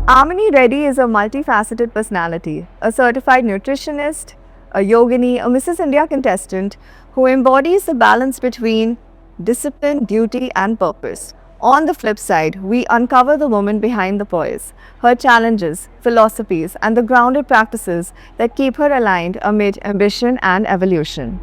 Amini Reddy is a multifaceted personality, a certified nutritionist, a yogini, a Mrs. India contestant who embodies the balance between discipline, duty, and purpose. On the flip side, we uncover the woman behind the poise, her challenges, philosophies, and the grounded practices that keep her aligned amid ambition and evolution.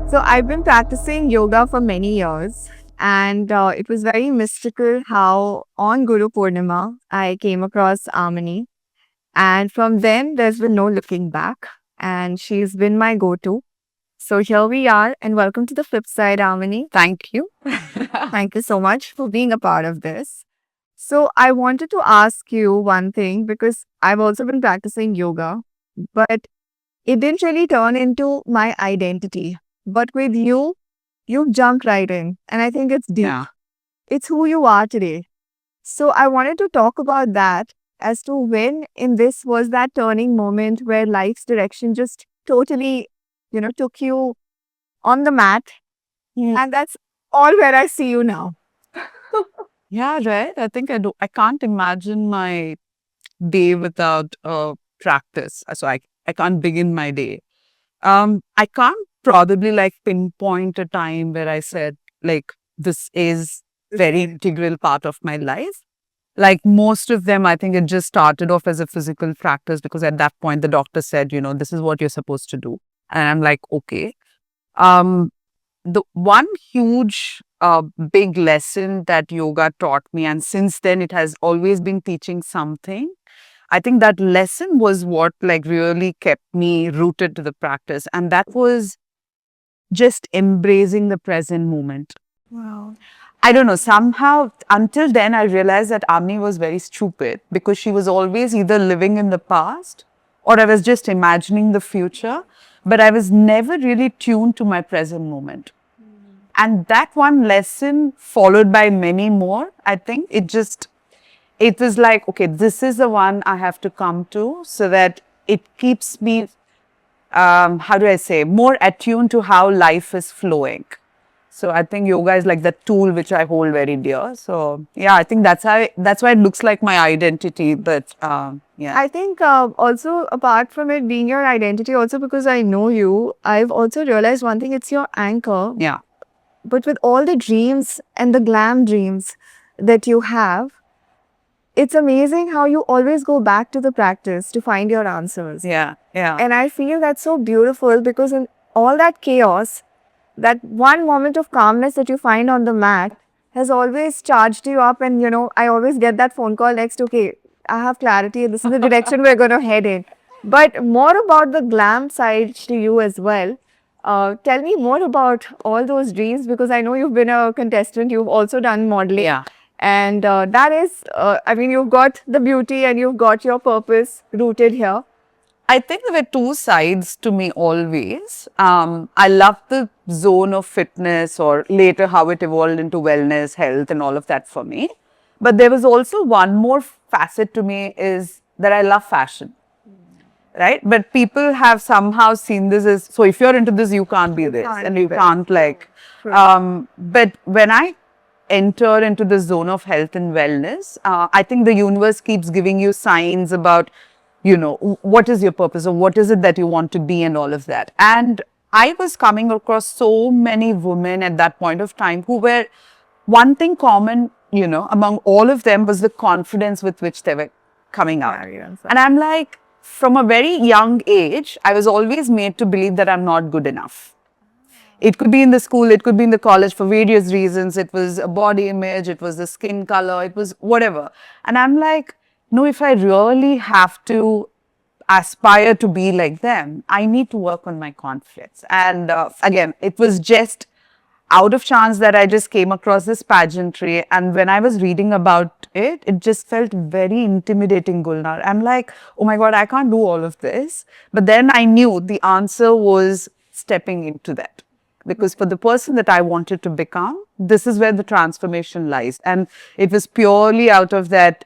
So I've been practicing yoga for many years, and it was very mystical how on Guru Purnima I came across Amini, and from then there's been no looking back, and she's been my go-to. So here we are, and welcome to the flip side, Amini. Thank you. Thank you so much for being a part of this. So I wanted to ask you one thing because I've also been practicing yoga, but it didn't really turn into my identity. But with you, you've jumped right in, and I think it's deep. Yeah. It's who you are today. So I wanted to talk about that as to when in this was that turning moment where life's direction just totally, took you on the mat. Mm. And that's all where I see you now. Yeah, right. I think I can't imagine my day without practice. I can't begin my day. I can't probably like pinpoint a time where I said like this is very integral part of my life. Like most of them, I think it just started off as a physical practice because at that point the doctor said, this is what you're supposed to do. And I'm like, okay. Um, the one huge big lesson that yoga taught me, and since then it has always been teaching something. I think that lesson was what like really kept me rooted to the practice, and that was just embracing the present moment. Wow. I don't know, somehow until then I realized that Amni was very stupid because she was always either living in the past or I was just imagining the future, but I was never really tuned to my present moment. And that one lesson, followed by many more, I think it was like, okay, this is the one I have to come to so that it keeps me, how do I say, more attuned to how life is flowing. So I think yoga is like the tool which I hold very dear. So yeah, I think that's why it looks like my identity. But yeah, I think also apart from it being your identity, also because I know you, I've also realized one thing, it's your anchor. yeah. But with all the dreams and the glam dreams that you have, it's amazing how you always go back to the practice to find your answers. Yeah, yeah. And I feel that's so beautiful because in all that chaos, that one moment of calmness that you find on the mat has always charged you up. And, I always get that phone call next, okay, I have clarity. This is the direction we're going to head in. But more about the glam side to you as well. Tell me more about all those dreams because I know you've been a contestant. You've also done modeling. Yeah. And that is, you've got the beauty and you've got your purpose rooted here. I think there were two sides to me always. I love the zone of fitness or later how it evolved into wellness, health and all of that for me. But there was also one more facet to me is that I love fashion. Right? But people have somehow seen this as, so if you're into this, you can't be this can't and be you this. can't like, True. but when I enter into the zone of health and wellness, I think the universe keeps giving you signs about, what is your purpose or what is it that you want to be and all of that. And I was coming across so many women at that point of time who were, one thing common, among all of them was the confidence with which they were coming out. Yeah. And I'm like, from a very young age, I was always made to believe that I'm not good enough. It could be in the school, it could be in the college for various reasons. It was a body image, it was the skin color, it was whatever. And I'm like, no, if I really have to aspire to be like them, I need to work on my confidence. And again, it was just out of chance that I just came across this pageantry. And when I was reading about it, it just felt very intimidating, Gulnar. I'm like, oh my God, I can't do all of this. But then I knew the answer was stepping into that. Because for the person that I wanted to become, this is where the transformation lies. And it was purely out of that,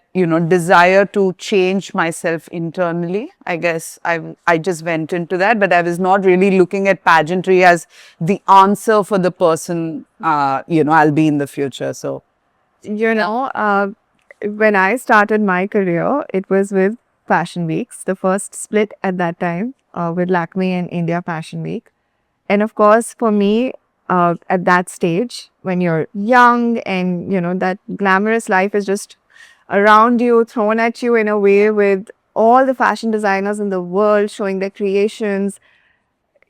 desire to change myself internally. I guess I just went into that, but I was not really looking at pageantry as the answer for the person, I'll be in the future. So, You know, when I started my career, it was with Fashion Weeks, the first split at that time with Lakme and India Fashion Week. And of course, for me, at that stage, when you're young and you know that glamorous life is just around you, thrown at you in a way with all the fashion designers in the world showing their creations,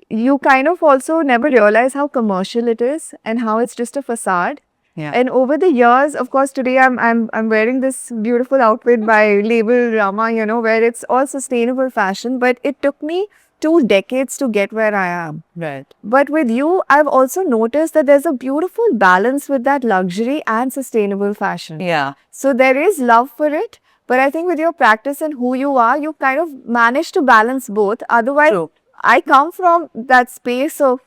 you kind of also never realize how commercial it is and how it's just a facade. Yeah. And over the years, of course, today I'm wearing this beautiful outfit by Label Rama, you know, where it's all sustainable fashion. But it took me 2 decades to get where I am. Right. But with you, I've also noticed that there's a beautiful balance with that luxury and sustainable fashion. Yeah. So there is love for it. But I think with your practice and who you are, you kind of manage to balance both. Otherwise, True. I come from that space of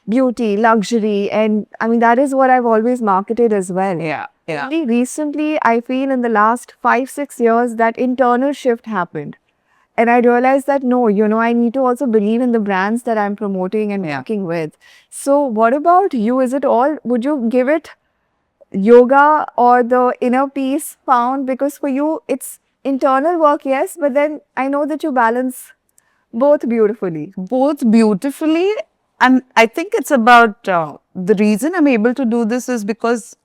beauty, luxury, and I mean, that is what I've always marketed as well. Yeah. Yeah. Only recently, I feel in the last 5-6 years, that internal shift happened. And I realized that no, you know, I need to also believe in the brands that I'm promoting and Yeah. working with. So, what about you? Is it all, would you give it yoga or the inner peace found? Because for you, it's internal work, yes, but then I know that you balance both beautifully. Both beautifully. And I think it's about the reason I'm able to do this is because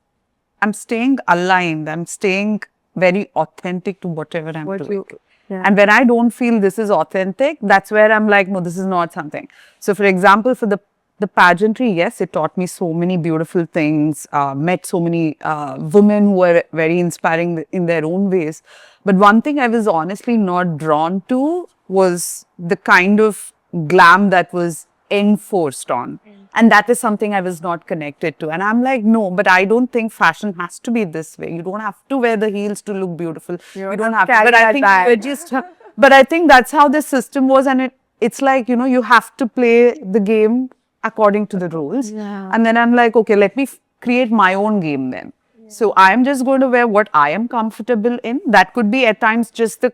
I'm staying aligned. I'm staying very authentic to whatever I'm What doing. you, yeah. And when I don't feel this is authentic, that's where I'm like, no, this is not something. So, for example, for the pageantry, yes, it taught me so many beautiful things, met so many women who were very inspiring in their own ways. But one thing I was honestly not drawn to was the kind of glam that was enforced on. And that is something I was not connected to. And I'm like, no, but I don't think fashion has to be this way. You don't have to wear the heels to look beautiful. You don't have to. carry But I that think bag. we're just. But I think that's how the system was, and it's like, you know, you have to play the game according to the rules. Yeah. And then I'm like, okay, let me create my own game then. So I'm just going to wear what I am comfortable in. That could be at times just the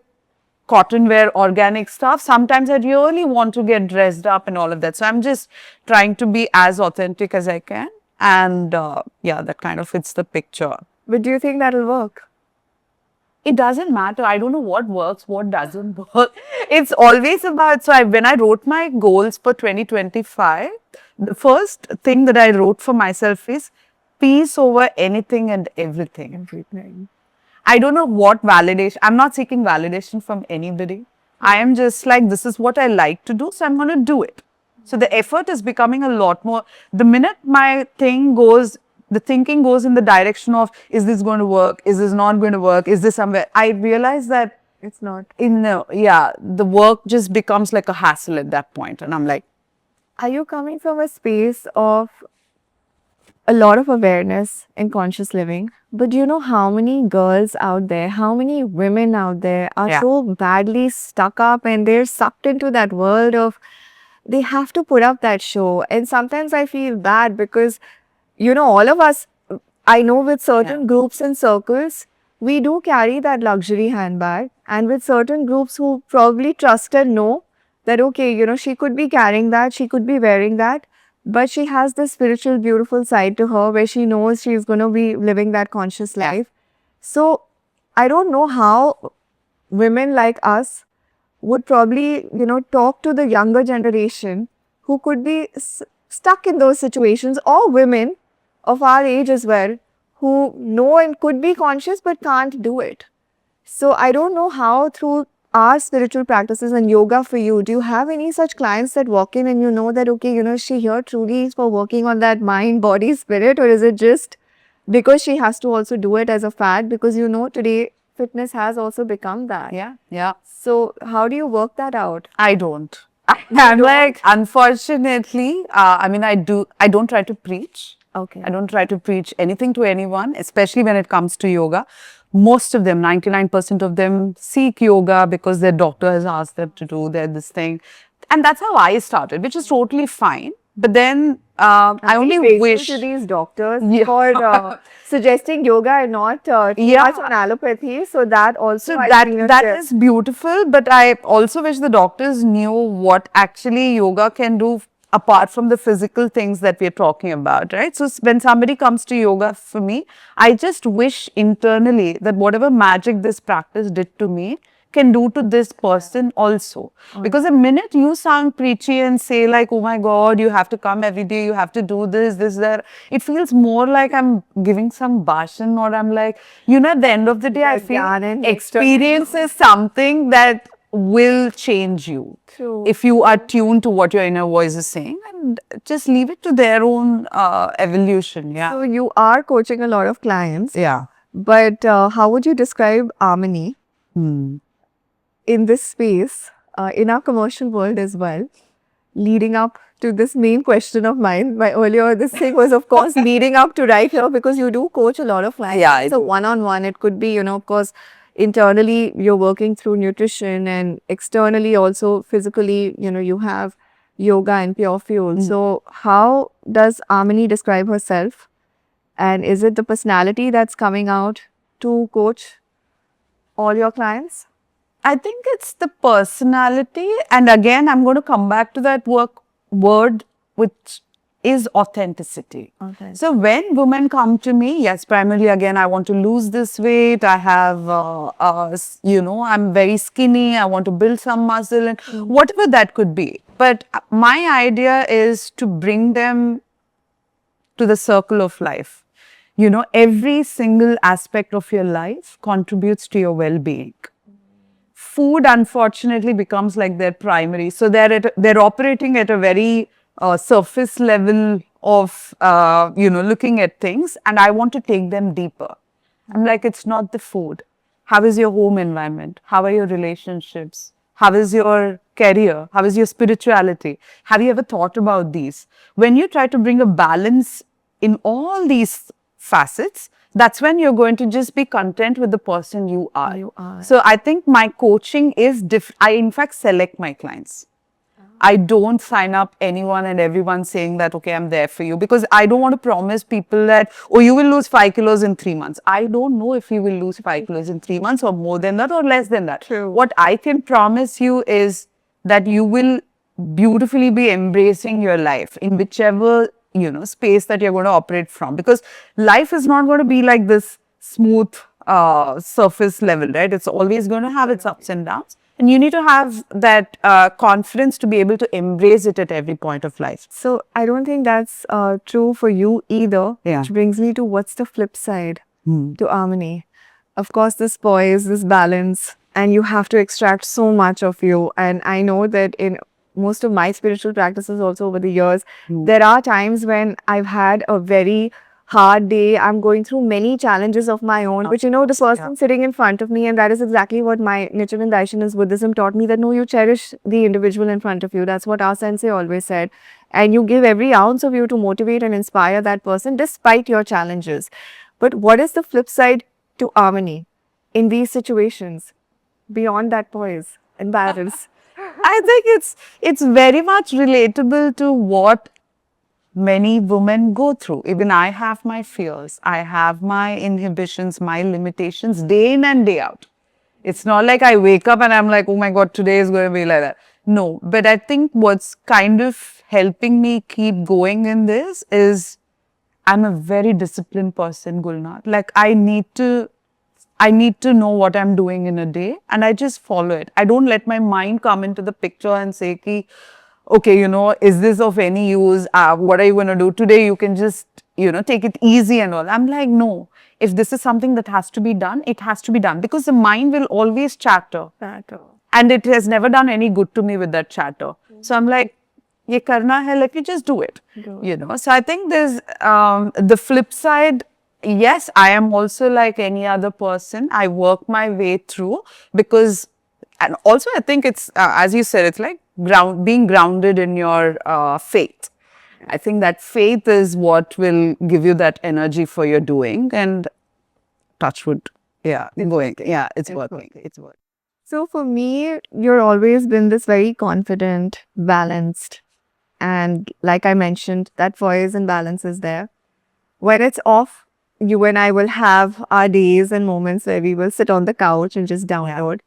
cotton wear, organic stuff. Sometimes I really want to get dressed up and all of that. So I'm just trying to be as authentic as I can. And yeah, that kind of fits the picture. But do you think that'll work? It doesn't matter. I don't know what works, what doesn't work. It's always about, when I wrote my goals for 2025, the first thing that I wrote for myself is peace over anything and everything. Everything. I don't know what validation, I'm not seeking validation from anybody. I am just like, this is what I like to do, so I'm going to do it. So the effort is becoming a lot more. The minute my thing goes, the thinking goes in the direction of, is this going to work? Is this not going to work? Is this somewhere? I realize that It's not. the work just becomes like a hassle at that point. And I'm like, Are you coming from a space of a lot of awareness in conscious living? But do you know how many girls out there, how many women out there are Yeah. so badly stuck up and they're sucked into that world of they have to put up that show. And sometimes I feel bad because, you know, all of us, I know with certain groups and circles, we do carry that luxury handbag. And with certain groups who probably trust and know that, okay, you know, she could be carrying that, she could be wearing that, but she has this spiritual, beautiful side to her where she knows she's going to be living that conscious life. So I don't know how women like us would probably, you know, talk to the younger generation who could be stuck in those situations, or women of our age as well who know and could be conscious but can't do it. So I don't know how through our spiritual practices and yoga for you, do you have any such clients that walk in and you know that, okay, you know, she here truly is for working on that mind, body, spirit, or is it just because she has to also do it as a fad? Because you know, today fitness has also become that. yeah. So how do you work that out? I don't. I'm like, unfortunately, I don't try to preach. Okay. I don't try to preach anything to anyone, especially when it comes to yoga. Most of them, 99% of them seek yoga because their doctor has asked them to do this thing. And that's how I started, which is totally fine. But then I only Grateful wish. to these doctors Yeah. for suggesting yoga and not too Yeah. much on allopathy. So that also So I that feel a that shift. is beautiful, but I also wish the doctors knew what actually yoga can do apart from the physical things that we're talking about, right? So when somebody comes to yoga for me, I just wish internally that whatever magic this practice did to me can do to this person also. Because the minute you sound preachy and say like, oh my God, you have to come every day, you have to do this, that, it feels more like I'm giving some bhashan, or I'm like, at the end of the day, I feel experience is something that will change you. True. If you are tuned to what your inner voice is saying, and just leave it to their own evolution. Yeah. So you are coaching a lot of clients, Yeah. but how would you describe Amini in this space, in our commercial world as well, leading up to this main question of mine? My earlier, this thing was, of course, leading up to right here, because you do coach a lot of clients. Yeah, So one-on-one, it could be, of course, internally you're working through nutrition, and externally also physically, you have yoga and pure fuel. So how does Amini describe herself? And is it the personality that's coming out to coach all your clients? I think it's the personality. And again, I'm going to come back to that word, which is authenticity. Okay. So when women come to me, yes, primarily again, I want to lose this weight. I have, I'm very skinny. I want to build some muscle, and whatever that could be. But my idea is to bring them to the circle of life. Every single aspect of your life contributes to your well-being. Food, unfortunately, becomes like their primary. So they're operating at a very surface level of looking at things, and I want to take them deeper. I'm like, it's not the food. How is your home environment? How are your relationships? How is your career? How is your spirituality? Have you ever thought about these? When you try to bring a balance in all these facets, that's when you're going to just be content with the person you are. So I think my coaching is different. I in fact select my clients. I don't sign up anyone and everyone saying that, okay, I'm there for you, because I don't want to promise people that, oh, you will lose 5 kilos in 3 months. I don't know if you will lose 5 kilos in 3 months, or more than that, or less than that. True. What I can promise you is that you will beautifully be embracing your life in whichever space that you're going to operate from, because life is not going to be like this smooth surface level, right? It's always going to have its ups and downs, and you need to have that confidence to be able to embrace it at every point of life. So I don't think that's true for you either. Yeah. Which brings me to, what's the flip side to Amini? Of course, this poise, this balance, and you have to extract so much of you. And I know that in most of my spiritual practices also over the years, there are times when I've had a very hard day. I'm going through many challenges of my own, which, the person sitting in front of me, and that is exactly what my Nichiren Daishonin's Buddhism taught me, that no, you cherish the individual in front of you. That's what our sensei always said. And you give every ounce of you to motivate and inspire that person despite your challenges. But what is the flip side to Amini in these situations beyond that poise and balance? I think it's very much relatable to what many women go through. Even I have my fears. I have my inhibitions, my limitations day in and day out. It's not like I wake up and I'm like, oh my God, today is going to be like that. No, but I think what's kind of helping me keep going in this is I'm a very disciplined person, Gulnaaz. Like I need to know what I'm doing in a day, and I just follow it. I don't let my mind come into the picture and say, ki, okay, is this of any use? What are you going to do today? You can just, take it easy and all. I'm like, no. If this is something that has to be done, it has to be done, because the mind will always chatter. And it has never done any good to me with that chatter. So I'm like, ye karna hai, let me just do it. So I think there's the flip side. Yes, I am also like any other person. I work my way through, because, and also I think it's, as you said, it's like being grounded in your faith. I think that faith is what will give you that energy for your doing, and touch wood. Yeah, going. Yeah, it's working. It's working. So for me, you're always been this very confident, balanced, and like I mentioned, that poise and balance is there. When it's off, you and I will have our days and moments where we will sit on the couch and just download.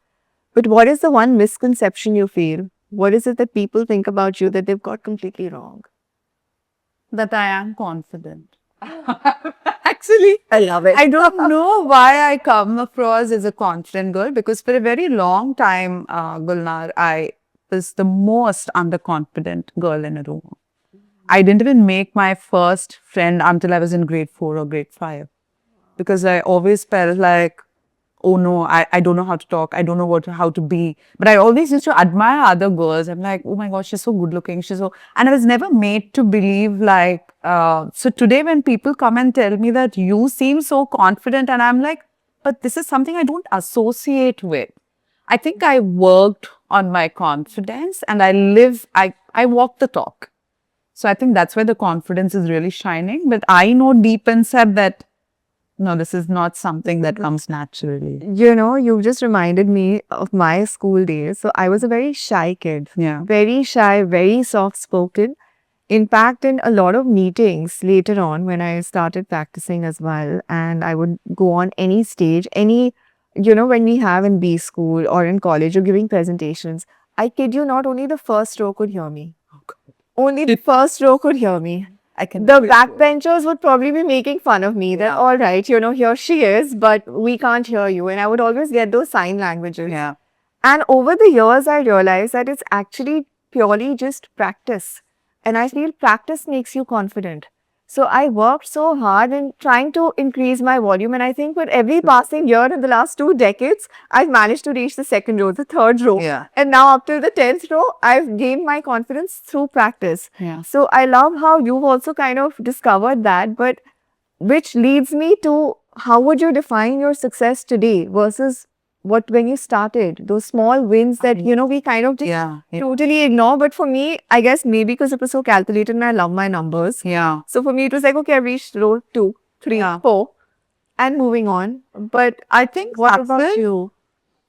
But what is the one misconception you feel What is it that people think about you that they've got completely wrong? That I am confident. Actually, I love it. I don't know why I come across as a confident girl because for a very long time, Gulnar, I was the most underconfident girl in a room. I didn't even make my first friend until I was in grade 4 or grade 5 because I always felt like, oh no, I don't know how to talk. I don't know how to be. But I always used to admire other girls. I'm like, oh my gosh, she's so good looking. She's so, and I was never made to believe like, so today when people come and tell me that you seem so confident and I'm like, but this is something I don't associate with. I think I worked on my confidence and I walk the talk. So I think that's where the confidence is really shining. But I know deep inside that no, this is not something that comes naturally. You know, you just reminded me of my school days. So I was a very shy kid. Yeah. Very shy, very soft spoken. In fact, in a lot of meetings later on when I started practicing as well, and I would go on any stage, when we have in B school or in college or giving presentations, I kid you not, only the first row could hear me. Only the first row could hear me. I can. The backbenchers would probably be making fun of me. That, Yeah. all right, here she is, but we can't hear you. And I would always get those sign languages. Yeah. And over the years, I realized that it's actually purely just practice. And I feel practice makes you confident. So I worked so hard in trying to increase my volume. And I think with every passing year in the last 2 decades, I've managed to reach the second row, the third row. Yeah. And now up till the 10th row, I've gained my confidence through practice. Yeah. So I love how you've also kind of discovered that. But which leads me to how would you define your success today versus what when you started? Those small wins that, we kind of just Yeah. totally ignore. But for me, I guess maybe because it was so calculated and I love my numbers. Yeah. So for me, it was like, okay, I reached row 2, 3, Yeah. 4 and moving on. But I think what about success, you?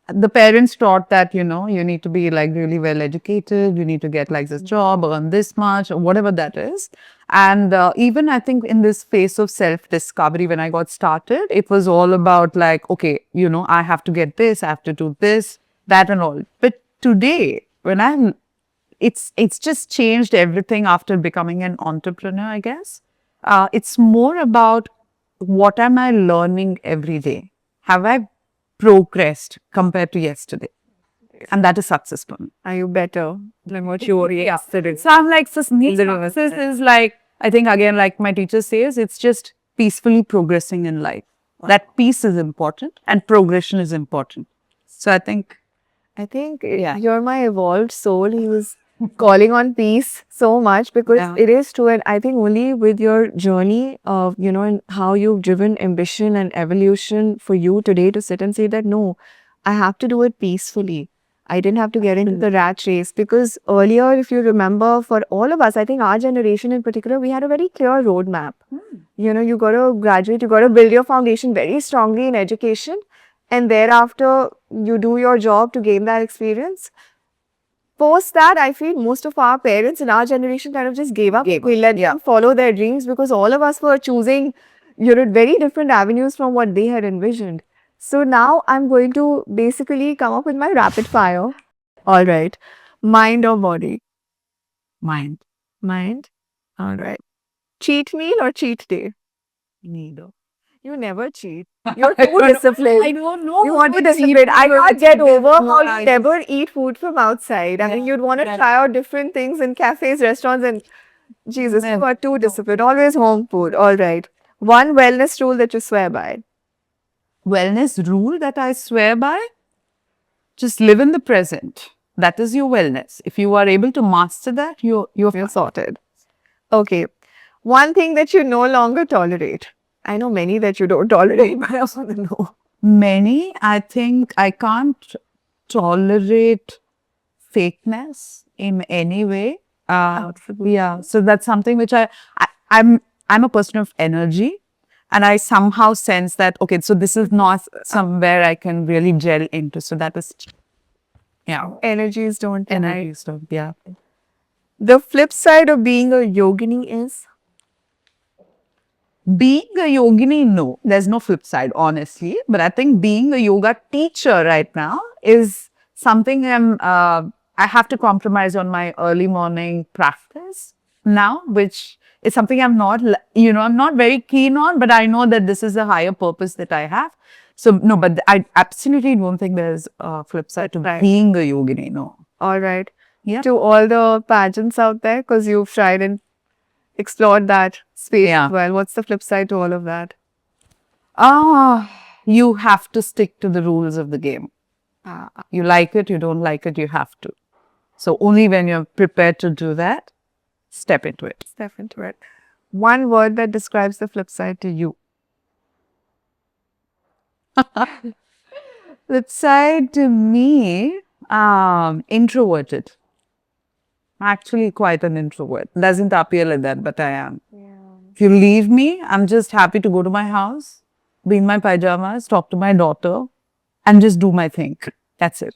the parents taught that, you need to be like really well educated, you need to get like this job, earn this much, or whatever that is. And even I think in this phase of self-discovery, when I got started, it was all about like, okay, I have to get this, I have to do this, that and all. But today, it's just changed everything after becoming an entrepreneur, I guess. It's more about what am I learning every day? Have I progressed compared to yesterday? And that is successful. Are you better than what you were yesterday? So I'm like, success is like, I think again, like my teacher says, it's just peacefully progressing in life. That peace is important and progression is important. So I think, You're my evolved soul. He was calling on peace so much because Yeah. it is true. And I think only with your journey of, and how you've driven ambition and evolution for you today to sit and say that, no, I have to do it peacefully. I didn't have to get into the rat race because earlier, if you remember, for all of us, I think our generation in particular, we had a very clear roadmap. You got to graduate, you got to build your foundation very strongly in education. And thereafter, you do your job to gain that experience. Post that, I feel most of our parents in our generation kind of just gave up. We let them follow their dreams because all of us were choosing, very different avenues from what they had envisioned. So now I'm going to basically come up with my rapid fire. All right. Mind or body? mind, Mind. All right. Cheat meal or cheat day? neither. You never cheat. You're too disciplined. I don't know. You want to what cheat discipline. I meal can't is. get over how I you never eat food from outside. I mean, you'd want to try out different things in cafes, restaurants, and Jesus, you are too disciplined. Always home food. All right. One wellness rule that you swear by. Wellness rule that I swear by, just live in the present. That is your wellness. If you are able to master that, you're Sorted. Okay. One thing that you no longer tolerate. I know many that you don't tolerate, but I also want to know. many. I think I can't tolerate fakeness in any way. Yeah, so that's something which I'm a person of energy, and I somehow sense that okay, so this is not somewhere I can really gel into. So that is, Energies don't lie. energy stuff. Yeah. The flip side of being a yogini is Being a yogini, no, there's no flip side, honestly. But I think being a yoga teacher right now is something I have to compromise on my early morning practice now, which is something I'm not, I'm not very keen on, but I know that this is a higher purpose that I have. So, no, but I absolutely don't think there's a flip side to Right. being a yogini, no. All right. Yeah. To all the pageants out there, because you've tried and explored that space Yeah. as well. What's the flip side to all of that? You have to stick to the rules of the game. You like it, you don't like it, you have to. So only when you're prepared to do that, step into it. Step into it. One word that describes the flip side to you. Flip side to me, introverted. I'm actually quite an introvert. Doesn't appear like that, but I am. If you leave me, I'm just happy to go to my house, be in my pajamas, talk to my daughter, and just do my thing. That's it.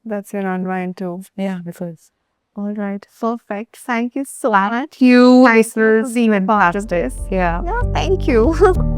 That's your unwind too. Yeah, because. All right. Perfect. Thank you so much. You, listeners, even past this. Yeah. Yeah, thank you.